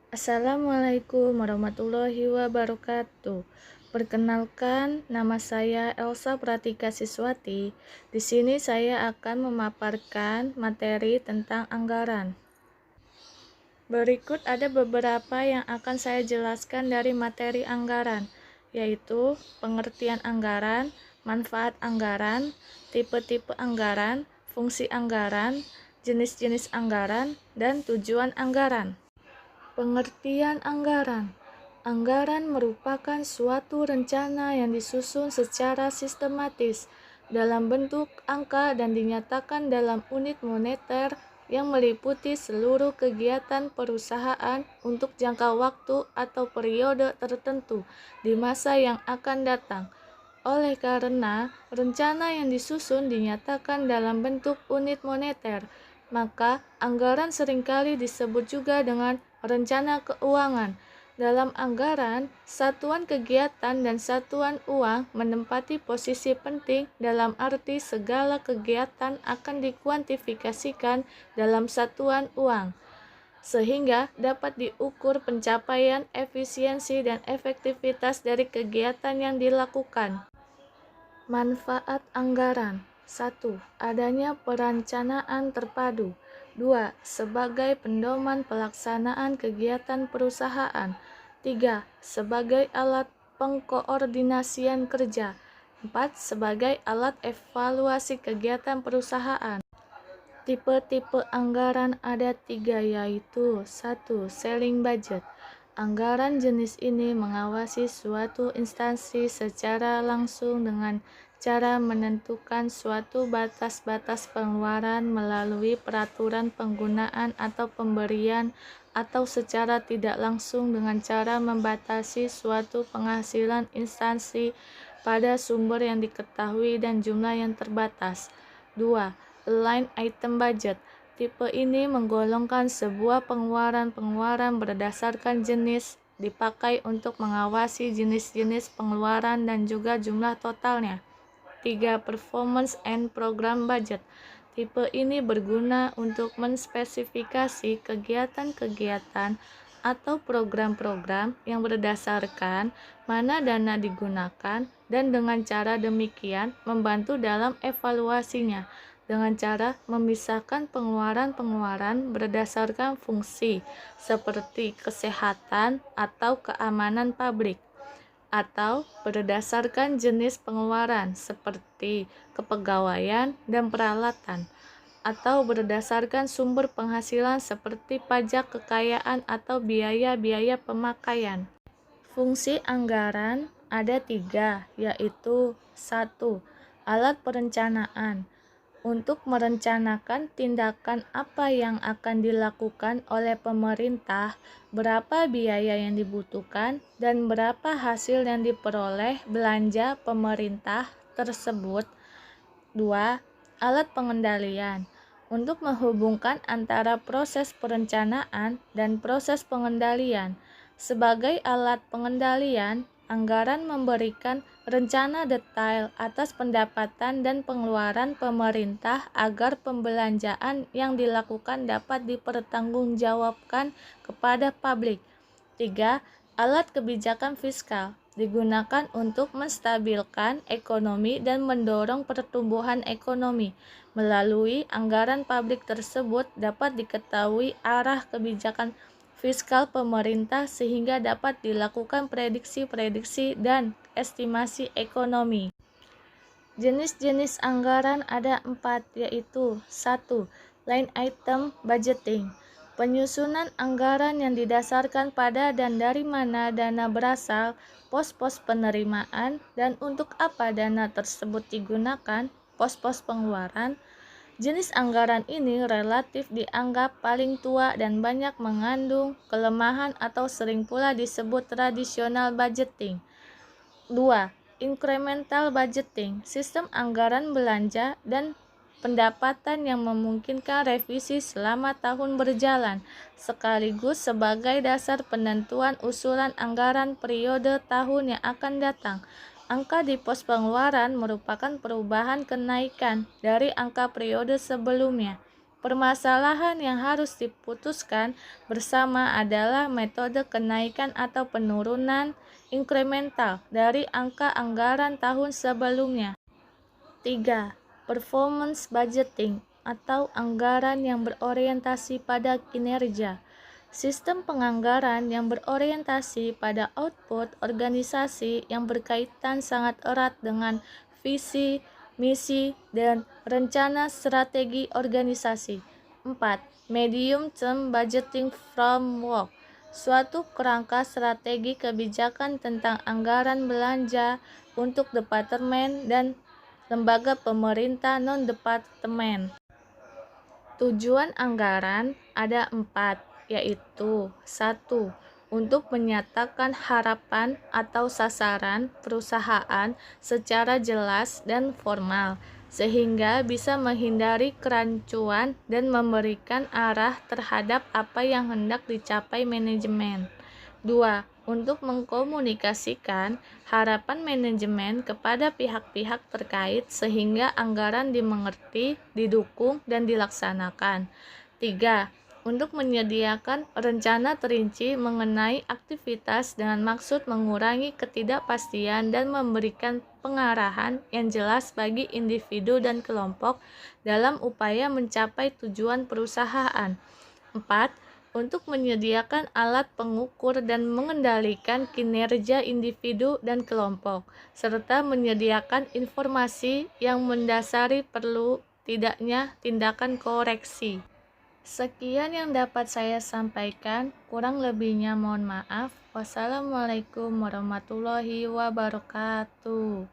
Assalamualaikum warahmatullahi wabarakatuh. Perkenalkan, nama saya Elsa Pratika Siswati. Di sini saya akan memaparkan materi tentang anggaran. Berikut ada beberapa yang akan saya jelaskan dari materi anggaran, yaitu pengertian anggaran, manfaat anggaran, tipe-tipe anggaran, fungsi anggaran, jenis-jenis anggaran, dan tujuan anggaran. Pengertian anggaran. Anggaran merupakan suatu rencana yang disusun secara sistematis dalam bentuk angka dan dinyatakan dalam unit moneter yang meliputi seluruh kegiatan perusahaan untuk jangka waktu atau periode tertentu di masa yang akan datang. Oleh karena rencana yang disusun dinyatakan dalam bentuk unit moneter, maka anggaran seringkali disebut juga dengan rencana keuangan. Dalam anggaran, satuan kegiatan dan satuan uang menempati posisi penting dalam arti segala kegiatan akan dikuantifikasikan dalam satuan uang, sehingga dapat diukur pencapaian efisiensi dan efektivitas dari kegiatan yang dilakukan. Manfaat anggaran. 1. Adanya perencanaan terpadu. 2. Sebagai pendoman pelaksanaan kegiatan perusahaan. 3. Sebagai alat pengkoordinasian kerja. 4. Sebagai alat evaluasi kegiatan perusahaan. Tipe-tipe anggaran ada 3, yaitu 1. Selling budget. Anggaran jenis ini mengawasi suatu instansi secara langsung dengan cara menentukan suatu batas-batas pengeluaran melalui peraturan penggunaan atau pemberian, atau secara tidak langsung dengan cara membatasi suatu penghasilan instansi pada sumber yang diketahui dan jumlah yang terbatas. 2. Line item budget. Tipe ini menggolongkan sebuah pengeluaran berdasarkan jenis, dipakai untuk mengawasi jenis-jenis pengeluaran dan juga jumlah totalnya. 3. Performance and program budget. Tipe ini berguna untuk menspesifikasi kegiatan-kegiatan atau program-program yang berdasarkan mana dana digunakan dan dengan cara demikian membantu dalam evaluasinya dengan cara memisahkan pengeluaran-pengeluaran berdasarkan fungsi seperti kesehatan atau keamanan publik, atau berdasarkan jenis pengeluaran seperti kepegawaian dan peralatan, atau berdasarkan sumber penghasilan seperti pajak kekayaan atau biaya-biaya pemakaian. Fungsi anggaran ada 3, yaitu 1. Alat perencanaan. Untuk merencanakan tindakan apa yang akan dilakukan oleh pemerintah, berapa biaya yang dibutuhkan, dan berapa hasil yang diperoleh belanja pemerintah tersebut. 2. Alat pengendalian. Untuk menghubungkan antara proses perencanaan dan proses pengendalian. Sebagai alat pengendalian, anggaran memberikan rencana detail atas pendapatan dan pengeluaran pemerintah agar pembelanjaan yang dilakukan dapat dipertanggungjawabkan kepada publik. 3. Alat kebijakan fiskal. Digunakan untuk menstabilkan ekonomi dan mendorong pertumbuhan ekonomi. Melalui anggaran publik tersebut dapat diketahui arah kebijakan fiskal pemerintah sehingga dapat dilakukan prediksi-prediksi dan estimasi ekonomi. Jenis-jenis anggaran ada 4, yaitu 1. Line item budgeting. Penyusunan anggaran yang didasarkan pada dan dari mana dana berasal, pos-pos penerimaan, dan untuk apa dana tersebut digunakan, pos-pos pengeluaran. Jenis anggaran ini relatif dianggap paling tua dan banyak mengandung kelemahan atau sering pula disebut traditional budgeting. 2. Incremental budgeting. Sistem anggaran belanja dan pendapatan yang memungkinkan revisi selama tahun berjalan, sekaligus sebagai dasar penentuan usulan anggaran periode tahun yang akan datang. Angka di pos pengeluaran merupakan perubahan kenaikan dari angka periode sebelumnya. Permasalahan yang harus diputuskan bersama adalah metode kenaikan atau penurunan inkremental dari angka anggaran tahun sebelumnya. 3. Performance budgeting atau anggaran yang berorientasi pada kinerja. Sistem penganggaran yang berorientasi pada output organisasi yang berkaitan sangat erat dengan visi, misi, dan rencana strategi organisasi. 4. Medium term budgeting framework, suatu kerangka strategi kebijakan tentang anggaran belanja untuk departemen dan lembaga pemerintah non-departemen. Tujuan anggaran ada 4, yaitu 1. Untuk menyatakan harapan atau sasaran perusahaan secara jelas dan formal, sehingga bisa menghindari kerancuan dan memberikan arah terhadap apa yang hendak dicapai manajemen. 2. Untuk mengkomunikasikan harapan manajemen kepada pihak-pihak terkait sehingga anggaran dimengerti, didukung, dan dilaksanakan. 3. Untuk menyediakan rencana terinci mengenai aktivitas dengan maksud mengurangi ketidakpastian dan memberikan pengarahan yang jelas bagi individu dan kelompok dalam upaya mencapai tujuan perusahaan. 4. Untuk menyediakan alat pengukur dan mengendalikan kinerja individu dan kelompok, serta menyediakan informasi yang mendasari perlu tidaknya tindakan koreksi. Sekian yang dapat saya sampaikan, kurang lebihnya mohon maaf. Wassalamualaikum warahmatullahi wabarakatuh.